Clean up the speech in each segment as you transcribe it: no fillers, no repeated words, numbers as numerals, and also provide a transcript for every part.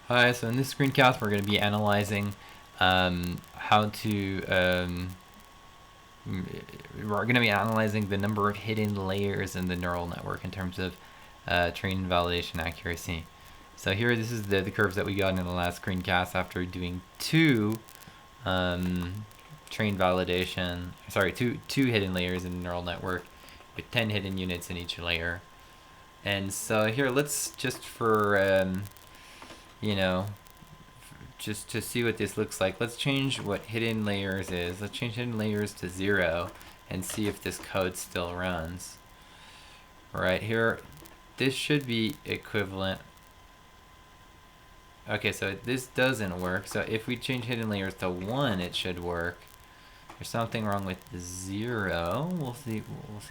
Hi, so in this screencast we're going to be analyzing how to, we're going to be analyzing the number of hidden layers in the neural network in terms of training validation accuracy. So here, this is the curves that we got in the last screencast after doing two train validation, two hidden layers in the neural network with 10 hidden units in each layer. And so here, let's just for, you know, just to see what this looks like, let's change what hidden layers is. Let's change hidden layers to 0 and see if this code still runs. Right here, this should be equivalent. Okay, so this doesn't work. So if we change hidden layers to 1, it should work. There's something wrong with 0. We'll see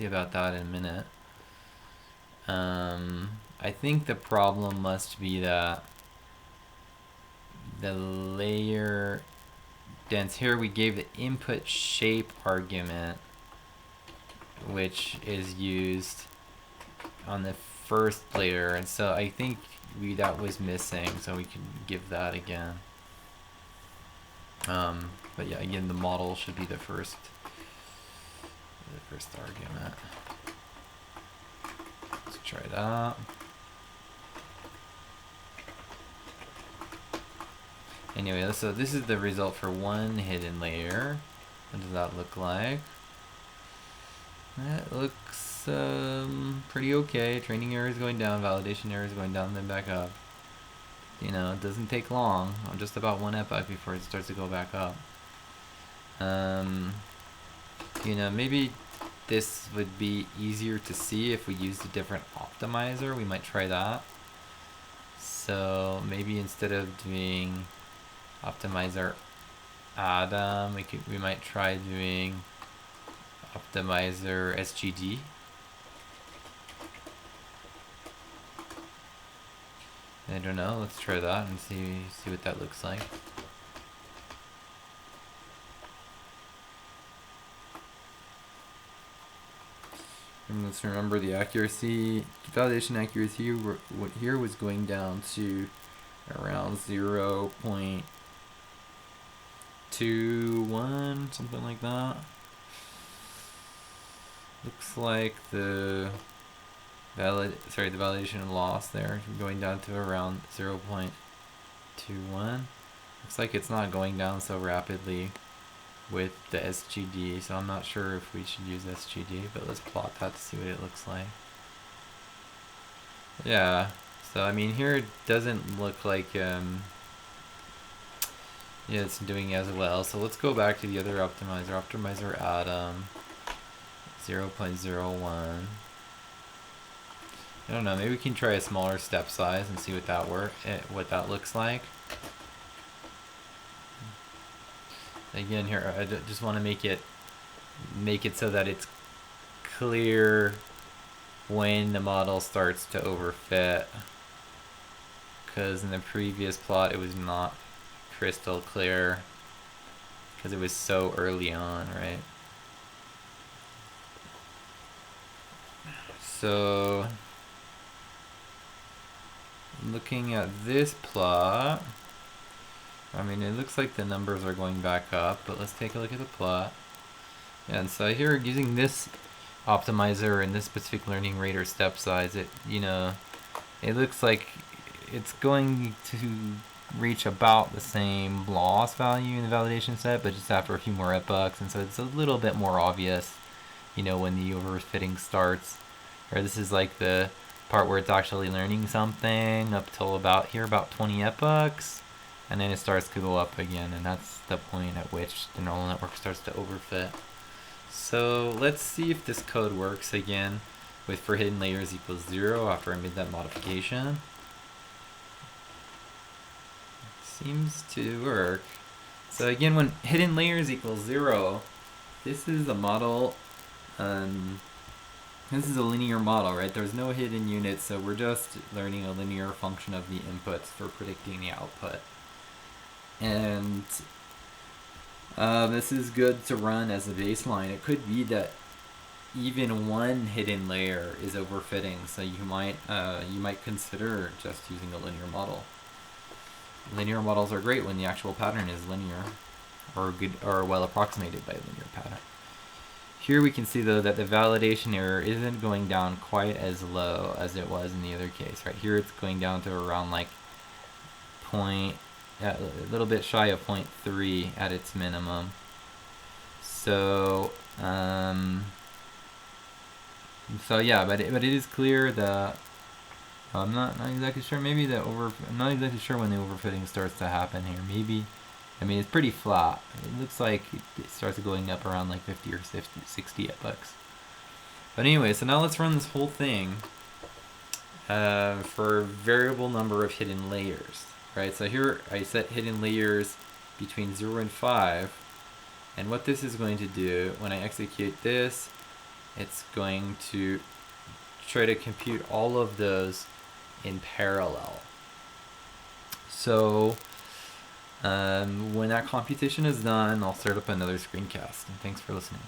about that in a minute. I think the problem must be that the layer dense. Here we gave the input shape argument, which is used on the first layer, and so I think that was missing, so we can give that again. But yeah, again, the model should be the first argument. Let's try that. Anyway, so this is the result for one hidden layer. What does that look like? That looks pretty okay. Training error is going down, validation error is going down, then back up. You know, it doesn't take long, just about 1 epoch before it starts to go back up. You know, maybe this would be easier to see if we used a different optimizer. We might try that. So maybe instead of doing optimizer Adam, we might try doing optimizer SGD. I don't know. Let's try that and see what that looks like. And let's remember the accuracy, validation accuracy here was going down to around 0.21, something like that. Looks like the validation loss there going down to around 0.21. Looks like it's not going down so rapidly with the SGD, so I'm not sure if we should use SGD, but let's plot that to see what it looks like. Yeah, so I mean here it doesn't look like yeah, it's doing as well. So let's go back to the other optimizer Adam 0.01. I don't know, maybe we can try a smaller step size and see what that looks like. Again, here I just want to make it so that it's clear when the model starts to overfit, because in the previous plot it was not crystal clear because it was so early on, right? So looking at this plot, I mean, it looks like the numbers are going back up, but let's take a look at the plot. And so here, using this optimizer and this specific learning rate or step size, it looks like it's going to reach about the same loss value in the validation set, but just after a few more epochs, and so it's a little bit more obvious, when the overfitting starts. Or this is like the part where it's actually learning something up till about 20 epochs. And then it starts to go up again, and that's the point at which the neural network starts to overfit. So let's see if this code works again with for hidden layers equals 0 after I made that modification. Seems to work. So again, when hidden layers equals 0, this is a model, this is a linear model, right? There's no hidden units, so we're just learning a linear function of the inputs for predicting the output. And this is good to run as a baseline. It could be that even one hidden layer is overfitting, so you might consider just using a linear model. linear models are great when the actual pattern is linear, or good, or well approximated by a linear pattern. Here we can see though that the validation error isn't going down quite as low as it was in the other case. Right here it's going down to around like a little bit shy of 0.3 at its minimum. So yeah, but it is clear that I'm not exactly sure. Maybe I'm not exactly sure when the overfitting starts to happen here. Maybe, I mean, it's pretty flat. It looks like it starts going up around like 50 or 60 epochs. But anyway, so now let's run this whole thing for a variable number of hidden layers. Right, so here I set hidden layers between 0 and 5. And what this is going to do, when I execute this, it's going to try to compute all of those in parallel. So when that computation is done, I'll start up another screencast. And thanks for listening.